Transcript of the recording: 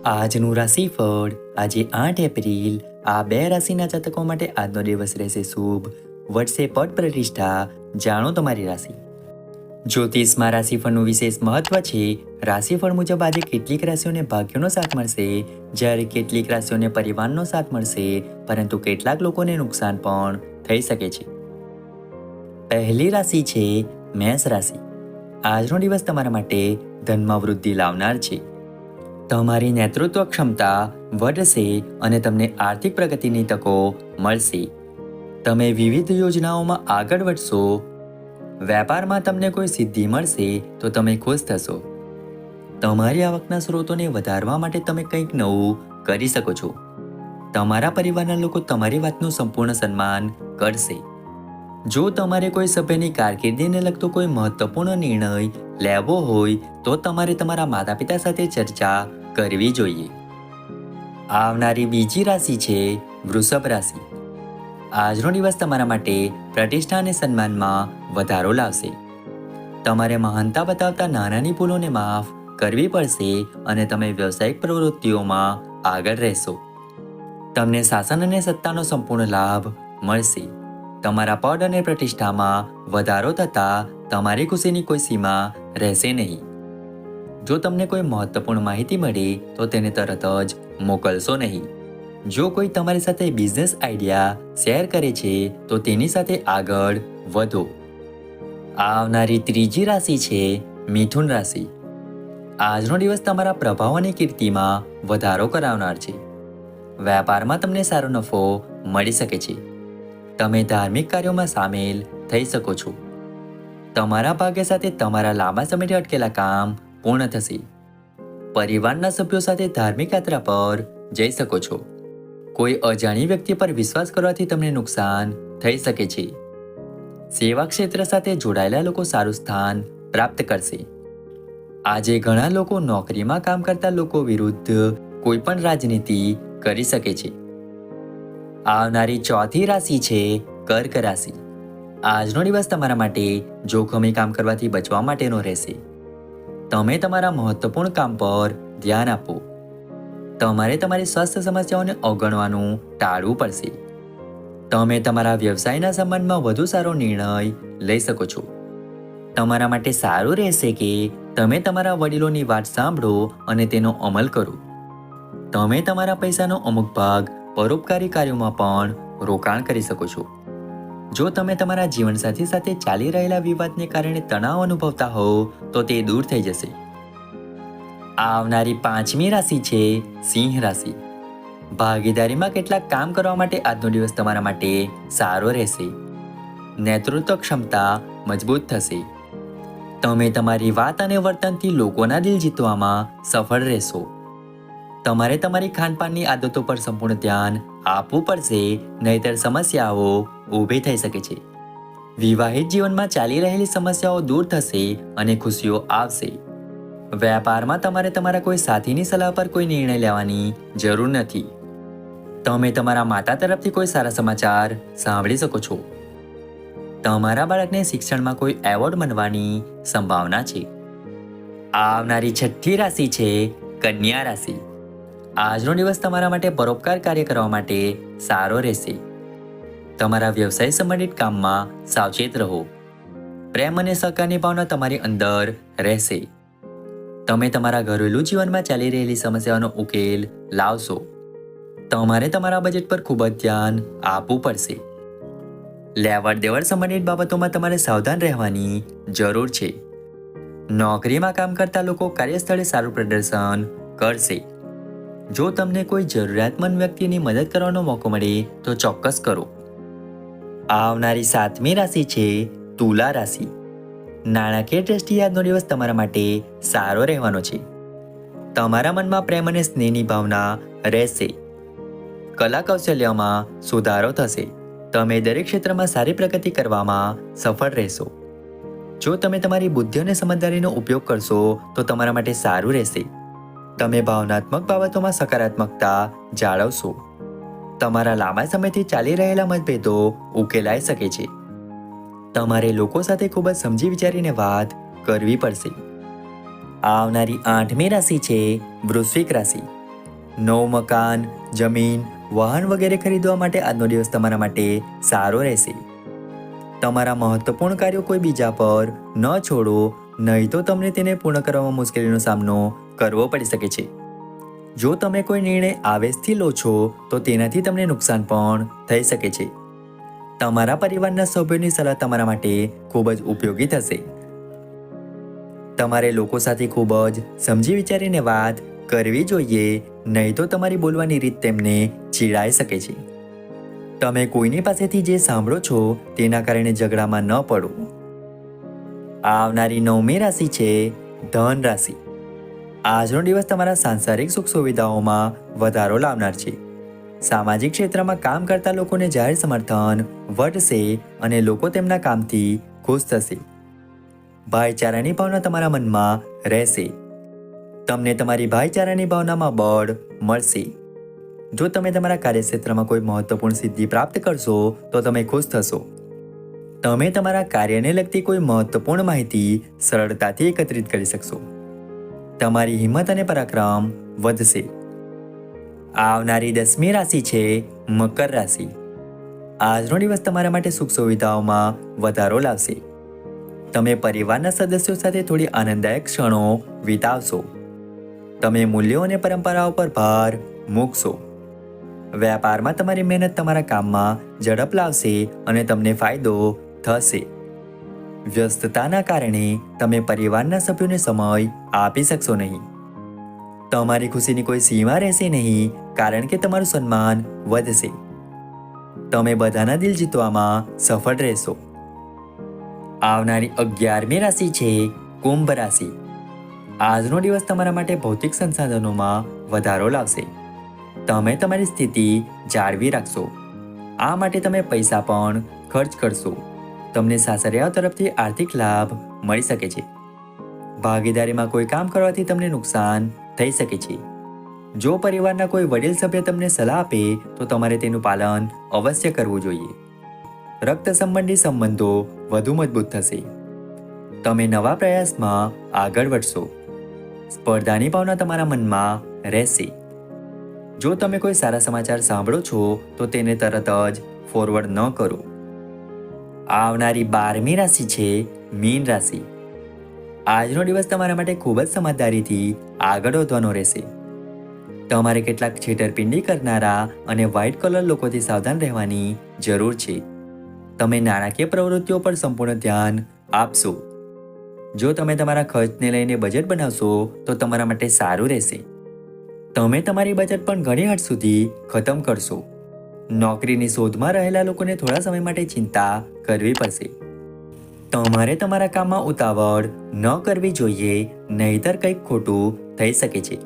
આજનું રાશિફળ આજે 8 એપ્રિલ આ બે રાશિના જાતકો માટે આજનો દિવસ રહેશે શુભ. વધશે પદ પ્રતિષ્ઠા. જાણો તમારી રાશિ. જ્યોતિષમાં રાશિફળનું વિશેષ મહત્વ છે. રાશિફળ મુજબ આજે કેટલીક રાશિઓને ભાગ્યનો સાથ મળશે, જ્યારે કેટલીક રાશિઓને પરિવારનો સાથ મળશે, પરંતુ કેટલાક લોકોને નુકસાન પણ થઈ શકે છે. પહેલી રાશિ છે મેષ રાશિ. આજનો દિવસ તમારા માટે ધનમાં વૃદ્ધિ લાવનાર છે. તમારી નેતૃત્વ ક્ષમતા વધશે અને તમને આર્થિક પ્રગતિની તકો મળશે. તમે વિવિધ યોજનાઓમાં આગળ વધશો. વેપારમાં તમને કોઈ સિદ્ધિ મળશે તો તમે ખુશ થશો. તમારી આવકના સ્ત્રોતોને વધારવા માટે તમે કંઈક નવું કરી શકો છો. તમારા પરિવારના લોકો તમારી વાતનું સંપૂર્ણ સન્માન કરશે. જો તમારે કોઈ સભ્યની કારકિર્દીને લગતો કોઈ મહત્વપૂર્ણ નિર્ણય લેવો હોય તો તમારે તમારા માતા પિતા સાથે ચર્ચા કરવી જોઈએ. આવનારી બીજી રાશિ છે વૃષભ રાશિ. આજનો દિવસ તમારા માટે પ્રતિષ્ઠા અને સન્માનમાં વધારો લાવશે. તમારે મહાનતા બતાવતા નાનાની ભૂલોને માફ કરવી પડશે અને તમે વ્યવસાયિક પ્રવૃત્તિઓમાં આગળ રહેશો. તમને શાસન અને સત્તાનો સંપૂર્ણ લાભ મળશે. તમારા પદ અને પ્રતિષ્ઠામાં વધારો થતાં તમારી ખુશીની કોઈ સીમા રહેશે નહીં. જો તમને કોઈ મહત્વપૂર્ણ માહિતી મળે તો તેને તરત જ મોકલશો નહીં. જો કોઈ તમારી સાથે બિઝનેસ આઈડિયા શેર કરે છે તો તેની સાથે આગળ વધો. આવનારી ત્રીજી રાશિ છે મિથુન રાશિ. આજનો દિવસ તમારા પ્રભાવ અને કીર્તિમાં વધારો કરાવનાર છે. વેપારમાં તમને સારો નફો મળી શકે છે. તમે ધાર્મિક કાર્યોમાં સામેલ થઈ શકો છો. તમારા ભાગ્ય સાથે તમારા લાંબા સમયથી અટકેલા કામ પૂર્ણ થશે. પરિવારના સભ્યો સાથે ધાર્મિક યાત્રા પર જઈ શકો છો. કોઈ અજાણી વ્યક્તિ પર વિશ્વાસ કરવાથી તમને નુકસાન થઈ શકે છે. સેવા ક્ષેત્ર સાથે જોડાયેલા લોકો સારું સ્થાન પ્રાપ્ત કરશે. આજે ઘણા લોકો નોકરીમાં કામ કરતા લોકો વિરુદ્ધ કોઈ પણ રાજનીતિ કરી શકે છે. આવનારી ચોથી રાશિ છે કર્ક રાશિ. આજનો દિવસ તમારા માટે જોખમી કામ કરવાથી બચવા માટેનો રહેશે. તમે તમારા મહત્વપૂર્ણ કામ પર ધ્યાન આપો. તમારે તમારી સ્વાસ્થ્ય સમસ્યાઓને અવગણવાનું ટાળવું પડશે. તમે તમારા વ્યવસાયના સંબંધમાં વધુ સારો નિર્ણય લઈ શકો છો. તમારા માટે સારું રહેશે કે તમે તમારા વડીલોની વાત સાંભળો અને તેનો અમલ કરો. તમે તમારા પૈસાનો અમુક ભાગ પરોપકારી કાર્યોમાં પણ રોકાણ કરી શકો છો. જો તમે તમારા જીવનસાથી સાથે ચાલી રહેલા વિવાદને કારણે તણાવ અનુભવતા હો તો તે દૂર થઈ જશે. આવનારી પાંચમી રાશિ છે સિંહ રાશિ. ભાગીદારીમાં કેટલાક કામ કરવા માટે આજનો દિવસ તમારા માટે સારો રહેશે. નેતૃત્વ ક્ષમતા મજબૂત થશે. તમે તમારી વાત અને વર્તનથી લોકોના દિલ જીતવામાં સફળ રહેશો. તમારે તમારી ખાનપાનની આદતો પર સંપૂર્ણ ધ્યાન આપવું પડશે, નહીતર સમસ્યાઓ ઊભી થઈ શકે છે. વિવાહિત જીવનમાં ચાલી રહેલી સમસ્યાઓ દૂર થશે અને ખુશીઓ આવશે. વેપારમાં તમારે તમારા કોઈ સાથીની સલાહ પર કોઈ નિર્ણય લેવાની જરૂર નથી. તમે તમારા માતા તરફથી કોઈ સારા સમાચાર સાંભળી શકો છો. તમારા બાળકને શિક્ષણમાં કોઈ એવોર્ડ મળવાની સંભાવના છે. આવનારી છઠ્ઠી રાશિ છે કન્યા રાશિ. આજનો દિવસ તમારા માટે પરોપકાર કાર્ય કરવા માટે સારો રહેશે. તમારા વ્યવસાય સંબંધિત કામમાં સાવચેત રહો. પ્રેમ અને સહકારની ભાવના તમારી અંદર રહેશે. તમે તમારા ઘરેલું જીવનમાં ચાલી રહેલી સમસ્યાઓનો ઉકેલ લાવશો. તમારે તમારા બજેટ પર ખૂબ જ ધ્યાન આપવું પડશે. લેવડ દેવડ સંબંધિત બાબતોમાં તમારે સાવધાન રહેવાની જરૂર છે. નોકરીમાં કામ કરતા લોકો કાર્યસ્થળે સારું પ્રદર્શન કરશે. જો તમને કોઈ જરૂરિયાતમંદ વ્યક્તિની મદદ કરવાનો મોકો મળે તો ચોક્કસ કરો. આવનારી સાતમી રાશિ છે તુલા રાશિ. નાણાકીય દ્રષ્ટિએ આજનો દિવસ તમારા માટે સારો રહેવાનો છે. તમારા મનમાં પ્રેમ અને સ્નેહની ભાવના રહેશે. કલા કૌશલ્યમાં સુધારો થશે. તમે દરેક ક્ષેત્રમાં સારી પ્રગતિ કરવામાં સફળ રહેશો. જો તમે તમારી બુદ્ધિ અને સમજદારીનો ઉપયોગ કરશો તો તમારા માટે સારું રહેશે. તમે ભાવનાત્મક બાબતોમાં સકારાત્મકતા જાળવશો. તમારા લાંબા સમયથી ચાલી રહેલા મતભેદો ઉકેલાઈ શકે છે. તમારે લોકો સાથે ખૂબ જ સમજી વિચારીને વાત કરવી પડશે. આવનારી આઠમી રાશિ છે વૃશ્ચિક રાશિ. નવું મકાન, જમીન, વાહન વગેરે ખરીદવા માટે આજનો દિવસ તમારા માટે સારો રહેશે. તમારા મહત્વપૂર્ણ કાર્યો કોઈ બીજા પર ન છોડો, નહીં તો તમને તેને પૂર્ણ કરવામાં મુશ્કેલીનો સામનો કરવો પડી શકે છે. જો તમે કોઈ નિર્ણય આવેશથી લો છો તો તેનાથી તમને નુકસાન પણ થઈ શકે છે. તમારા પરિવારના સભ્યોની સલાહ તમારા માટે ખૂબ જ ઉપયોગી થશે. તમારે લોકો સાથે ખૂબ જ સમજી વિચારીને વાત કરવી જોઈએ, નહીં તો તમારી બોલવાની રીત તેમને ચીડાઈ શકે છે. તમે કોઈની પાસેથી જે સાંભળો છો તેના કારણે ઝઘડામાં ન પડો. આવનારી 9મી રાશિ છે ધન રાશિ. આજનો દિવસ તમારા સાંસારિક સુખ સુવિધાઓમાં વધારો લાવનાર છે. સામાજિક ક્ષેત્રમાં કામ કરતા લોકોને જાહેર સમર્થન વધશે અને લોકો તેમના કામથી ખુશ થશે. ભાઈચારાની ભાવના તમારા મનમાં રહેશે. તમને તમારી ભાઈચારાની ભાવનામાં બળ મળશે. જો તમે તમારા કાર્યક્ષેત્રમાં કોઈ મહત્વપૂર્ણ સિદ્ધિ પ્રાપ્ત કરશો તો તમે ખુશ થશો. તમે તમારા કાર્યને લગતી કોઈ મહત્વપૂર્ણ માહિતી સરળતાથી એકત્રિત કરી શકશો. તમારી હિંમત અને પરાક્રમ વધશે. આવનારી 10મી રાશિ છે મકર રાશિ. આજનો દિવસ તમારા માટે સુખ સુવિધાઓમાં વધારો લાવશે. તમે પરિવારના સદસ્યો સાથે થોડી આનંદદાયક ક્ષણો વિતાવશો. તમે મૂલ્યો અને પરંપરાઓ પર ભાર મૂકશો. વેપારમાં તમારી મહેનત તમારા કામમાં ઝડપ લાવશે અને તમને ફાયદો થશે. વ્યસ્તતાના કારણે તમે પરિવારના સભ્યોને સમય આપી શકશો નહીં. તમારી ખુશીની કોઈ સીમા રહેશે નહીં, કારણ કે તમારું સન્માન વધશે. તમે બધાના દિલ જીતવામાં સફળ રહેશો. આવનારી 11મી રાશિ છે કુંભ રાશિ. આજનો દિવસ તમારા માટે ભૌતિક સંસાધનોમાં વધારો લાવશે. તમે તમારી સ્થિતિ જાળવી રાખશો. આ માટે તમે પૈસા પણ ખર્ચ કરશો. તમને સાસરિયાઓ તરફથી આર્થિક લાભ મળી શકે છે. ભાગીદારીમાં કોઈ કામ કરવાથી તમને નુકસાન થઈ શકે છે. જો પરિવારના કોઈ વડીલ સભ્ય તમને સલાહ આપે તો તમારે તેનું પાલન અવશ્ય કરવું જોઈએ. રક્ત સંબંધી સંબંધો વધુ મજબૂત થશે. તમે નવા પ્રયાસમાં આગળ વધશો. સ્પર્ધાની ભાવના તમારા મનમાં રહેશે. જો તમે કોઈ સારા સમાચાર સાંભળો છો તો તેને તરત જ ફોરવર્ડ ન કરો. આવનારી 12મી રાશિ છે મીન રાશિ. આજનો દિવસ તમારા માટે ખૂબ જ સમજદારીથી આગળ વધવાનો રહેશે. તમારે કેટલાક છેતરપિંડી કરનારા અને વ્હાઇટ કલર લોકોથી સાવધાન રહેવાની જરૂર છે. તમે નાણાકીય પ્રવૃત્તિઓ પર સંપૂર્ણ ધ્યાન આપશો. જો તમે તમારા ખર્ચને લઈને બજેટ બનાવશો તો તમારા માટે સારું રહેશે. તમે તમારી બચત પણ ઘણી હદ સુધી ખતમ કરશો. નોકરીની શોધમાં રહેલા લોકોને થોડા સમય માટે ચિંતા કરવી પડશે. તમારે તમારા કામમાં ઉતાવળ ન કરવી જોઈએ, નહીંતર કંઈક ખોટું થઈ શકે છે.